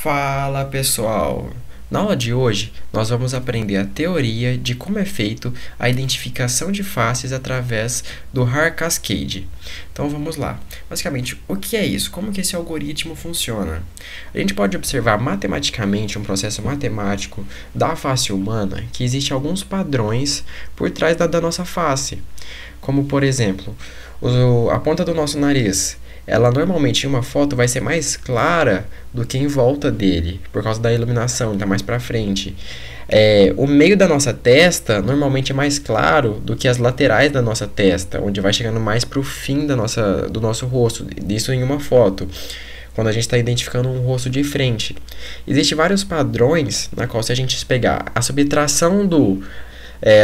Fala pessoal! Na aula de hoje, nós vamos aprender a teoria de como é feito a identificação de faces através do Haar Cascade. Então vamos lá. Basicamente, o que é isso? Como que esse algoritmo funciona? A gente pode observar matematicamente, um processo matemático da face humana, que existe alguns padrões por trás da nossa face. Como, por exemplo, a ponta do nosso nariz. Ela normalmente em uma foto vai ser mais clara do que em volta dele, por causa da iluminação, está mais para frente. O meio da nossa testa normalmente é mais claro do que as laterais da nossa testa, onde vai chegando mais para o fim do nosso rosto, isso em uma foto, quando a gente está identificando um rosto de frente. Existem vários padrões, na qual se a gente pegar a subtração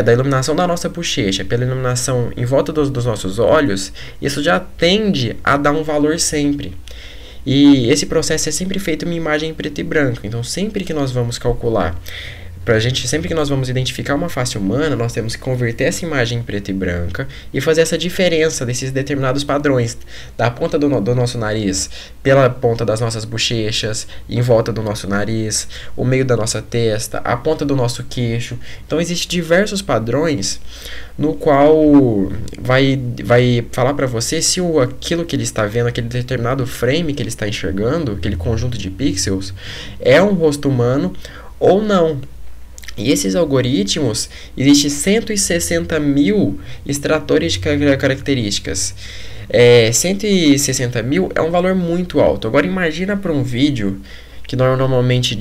da iluminação da nossa bochecha pela iluminação em volta dos nossos olhos, isso já tende a dar um valor sempre. E esse processo é sempre feito em uma imagem em preto e branco. Então, sempre que nós vamos calcular, sempre que nós vamos identificar uma face humana, nós temos que converter essa imagem em preto e branca e fazer essa diferença desses determinados padrões, da ponta do nosso nariz pela ponta das nossas bochechas, em volta do nosso nariz, o meio da nossa testa, a ponta do nosso queixo. Então, existem diversos padrões no qual vai falar para você se aquilo que ele está vendo, aquele determinado frame que ele está enxergando, aquele conjunto de pixels, é um rosto humano ou não. E esses algoritmos, existem 160 mil extratores de características. 160 mil é um valor muito alto. Agora imagina para um vídeo que normalmente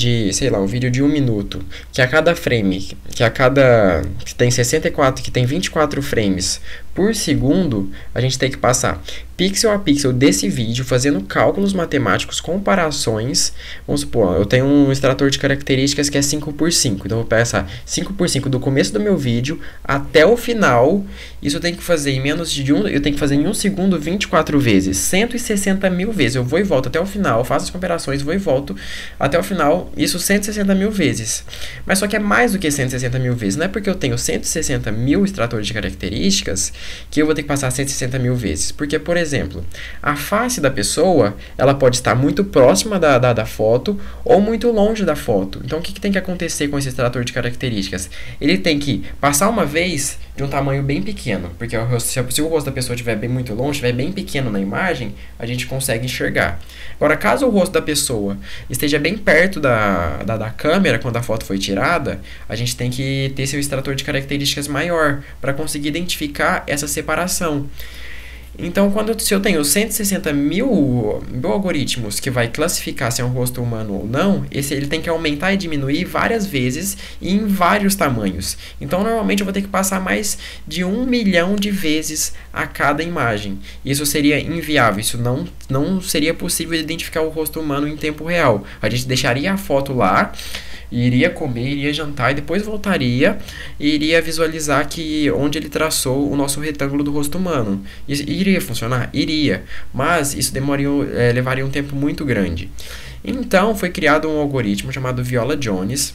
um vídeo de 1 minuto, que a cada frame, que tem 64, que tem 24 frames por segundo, a gente tem que passar pixel a pixel desse vídeo, fazendo cálculos matemáticos, comparações. Vamos supor, eu tenho um extrator de características que é 5x5, então eu vou passar 5x5 do começo do meu vídeo até o final. Isso eu tenho que fazer em eu tenho que fazer em 1 segundo 24 vezes, 160 mil vezes. Eu vou e volto até o final, faço as comparações, vou e volto até o final, isso 160 mil vezes. Mas só que é mais do que 160 mil vezes, não é porque eu tenho 160 mil extratores de características que eu vou ter que passar 160 mil vezes. Porque, por exemplo, a face da pessoa, ela pode estar muito próxima da foto ou muito longe da foto. Então, o que tem que acontecer com esse extrator de características? Ele tem que passar uma vez de um tamanho bem pequeno, porque se o rosto da pessoa estiver muito longe, estiver bem pequeno na imagem, a gente consegue enxergar. Agora, caso o rosto da pessoa esteja bem perto da câmera, quando a foto foi tirada, a gente tem que ter seu extrator de características maior, para conseguir identificar essa separação. Então, se eu tenho 160 mil algoritmos que vai classificar se é um rosto humano ou não, ele tem que aumentar e diminuir várias vezes e em vários tamanhos. Então, normalmente eu vou ter que passar mais de 1 milhão de vezes a cada imagem. Isso seria inviável, isso não seria possível identificar o rosto humano em tempo real. A gente deixaria a foto lá, iria comer, iria jantar e depois voltaria e iria visualizar onde ele traçou o nosso retângulo do rosto humano. Isso iria funcionar? Iria, mas isso levaria um tempo muito grande. Então foi criado um algoritmo chamado Viola-Jones.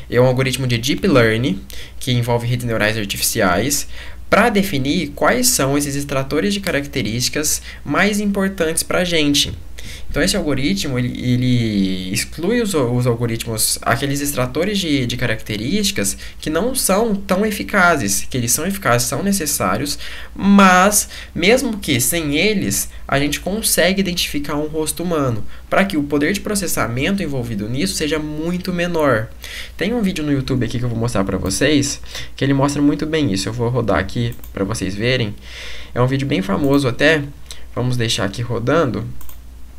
É um algoritmo de Deep Learning que envolve redes neurais artificiais, para definir quais são esses extratores de características mais importantes para a gente. Então, esse algoritmo ele exclui os algoritmos, aqueles extratores de características que não são tão eficazes, que eles são eficazes, são necessários, mas mesmo que sem eles, a gente consegue identificar um rosto humano, para que o poder de processamento envolvido nisso seja muito menor. Tem um vídeo no YouTube aqui que eu vou mostrar para vocês, que ele mostra muito bem isso. Eu vou rodar aqui para vocês verem. É um vídeo bem famoso até. Vamos deixar aqui rodando.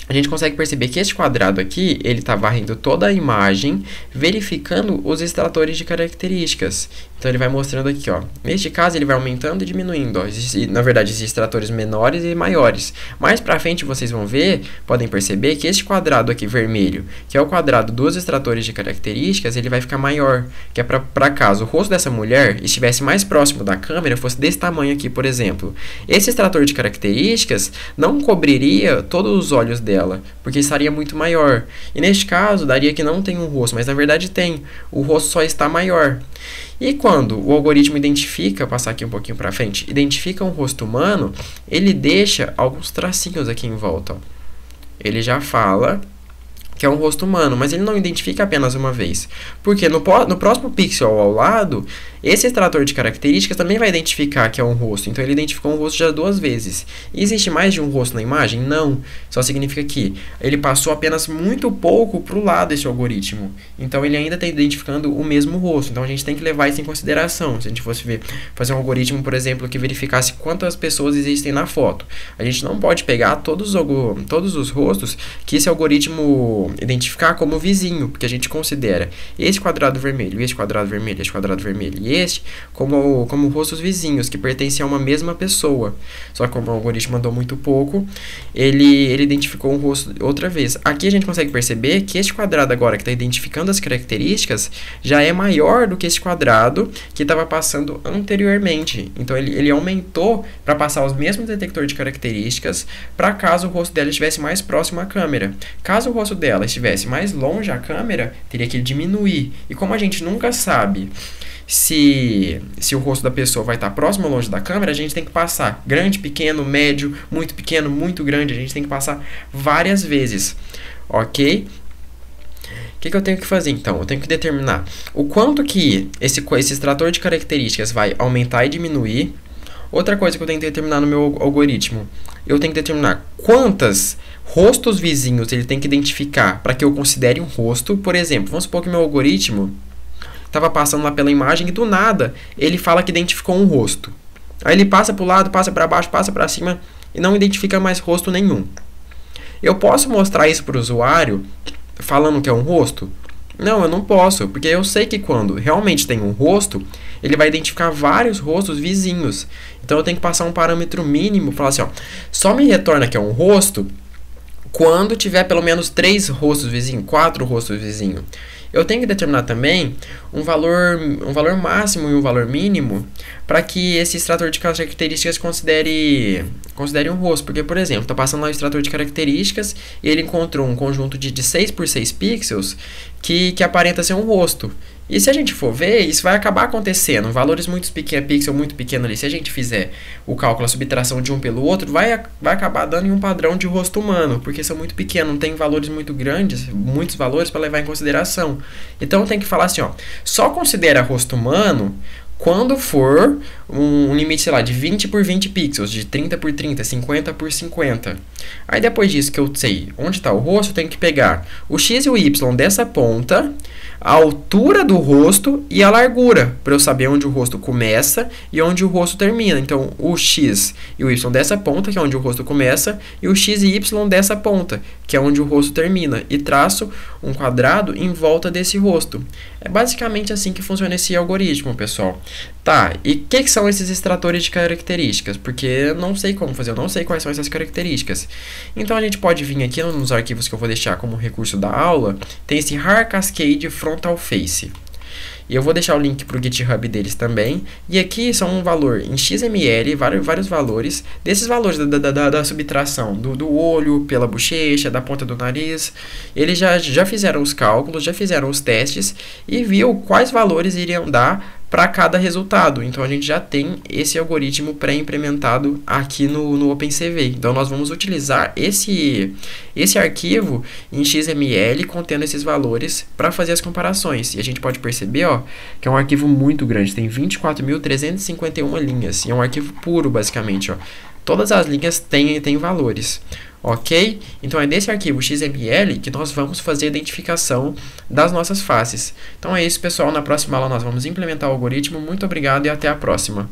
A gente consegue perceber que este quadrado aqui, ele está varrendo toda a imagem, verificando os extratores de características. Então, ele vai mostrando aqui, ó. Neste caso, ele vai aumentando e diminuindo. Ó. Na verdade, existem extratores menores e maiores. Mais para frente, vocês vão ver, podem perceber que este quadrado aqui vermelho, que é o quadrado dos extratores de características, ele vai ficar maior. Que é para caso o rosto dessa mulher estivesse mais próximo da câmera, fosse desse tamanho aqui, por exemplo. Esse extrator de características não cobriria todos os olhos dela, porque estaria muito maior. E neste caso, daria que não tem um rosto, mas na verdade tem. O rosto só está maior. E quando o algoritmo identifica, passar aqui um pouquinho para frente, identifica um rosto humano, ele deixa alguns tracinhos aqui em volta. Ó. Ele já fala que é um rosto humano, mas ele não identifica apenas uma vez. Porque no próximo pixel ao lado, esse extrator de características também vai identificar que é um rosto. Então ele identificou um rosto já 2 vezes. E existe mais de um rosto na imagem? Não. Só significa que ele passou apenas muito pouco para o lado esse algoritmo. Então ele ainda está identificando o mesmo rosto. Então a gente tem que levar isso em consideração. Se a gente fosse fazer um algoritmo, por exemplo, que verificasse quantas pessoas existem na foto, a gente não pode pegar todos os rostos que esse algoritmo identificar como vizinho, porque a gente considera esse quadrado vermelho, esse quadrado vermelho, esse quadrado vermelho e este como rostos vizinhos, que pertencem a uma mesma pessoa. Só que como o algoritmo andou muito pouco, ele identificou um rosto outra vez. Aqui a gente consegue perceber que este quadrado agora que está identificando as características já é maior do que esse quadrado que estava passando anteriormente. Então ele aumentou para passar os mesmos detectores de características para caso o rosto dela estivesse mais próximo à câmera. Caso o rosto dela estivesse mais longe à câmera, teria que diminuir. E como a gente nunca sabe se o rosto da pessoa vai estar próximo ou longe da câmera, a gente tem que passar grande, pequeno, médio, muito grande. A gente tem que passar várias vezes, ok? O que eu tenho que fazer então? Eu tenho que determinar o quanto que esse extrator de características vai aumentar e diminuir. Outra coisa que eu tenho que determinar no meu algoritmo, eu tenho que determinar quantos rostos vizinhos ele tem que identificar para que eu considere um rosto. Por exemplo, vamos supor que meu algoritmo estava passando lá pela imagem e do nada ele fala que identificou um rosto. Aí ele passa para o lado, passa para baixo, passa para cima e não identifica mais rosto nenhum. Eu posso mostrar isso para o usuário falando que é um rosto? Não, eu não posso, porque eu sei que quando realmente tem um rosto, ele vai identificar vários rostos vizinhos. Então eu tenho que passar um parâmetro mínimo, falar assim, ó, só me retorna que é um rosto quando tiver pelo menos 3 rostos vizinhos, 4 rostos vizinhos. Eu tenho que determinar também um valor máximo e um valor mínimo para que esse extrator de características considere um rosto. Porque, por exemplo, está passando lá o extrator de características e ele encontrou um conjunto de 6 por 6 pixels que aparenta ser um rosto. E se a gente for ver, isso vai acabar acontecendo. Valores muito pequenos, pixel muito pequeno ali. Se a gente fizer o cálculo, a subtração de um pelo outro, vai acabar dando em um padrão de rosto humano, porque são muito pequenos, não tem valores muito grandes, muitos valores para levar em consideração. Então tem que falar assim, ó, só considera rosto humano quando for um limite, sei lá, de 20 por 20 pixels, de 30 por 30, 50 por 50. Aí depois disso que eu sei onde está o rosto, eu tenho que pegar o x e o y dessa ponta, a altura do rosto e a largura, para eu saber onde o rosto começa e onde o rosto termina. Então, o x e o y dessa ponta, que é onde o rosto começa, e o x e y dessa ponta, que é onde o rosto termina, e traço um quadrado em volta desse rosto. É basicamente assim que funciona esse algoritmo, pessoal. Tá, e o que são esses extratores de características? Porque eu não sei como fazer, eu não sei quais são essas características. Então a gente pode vir aqui nos arquivos que eu vou deixar como recurso da aula, tem esse Har Cascade Frontal Face. E eu vou deixar o link para o GitHub deles também. E aqui são um valor em XML, vários valores. Desses valores da subtração do olho, pela bochecha, da ponta do nariz. Eles já fizeram os cálculos, já fizeram os testes e viu quais valores iriam dar para cada resultado. Então a gente já tem esse algoritmo pré-implementado aqui no OpenCV. Então nós vamos utilizar esse arquivo em XML contendo esses valores para fazer as comparações. E a gente pode perceber, ó, que é um arquivo muito grande, tem 24.351 linhas. E é um arquivo puro, basicamente, ó. Todas as linhas têm valores. Ok? Então é desse arquivo XML que nós vamos fazer a identificação das nossas faces. Então é isso, pessoal. Na próxima aula nós vamos implementar o algoritmo. Muito obrigado e até a próxima.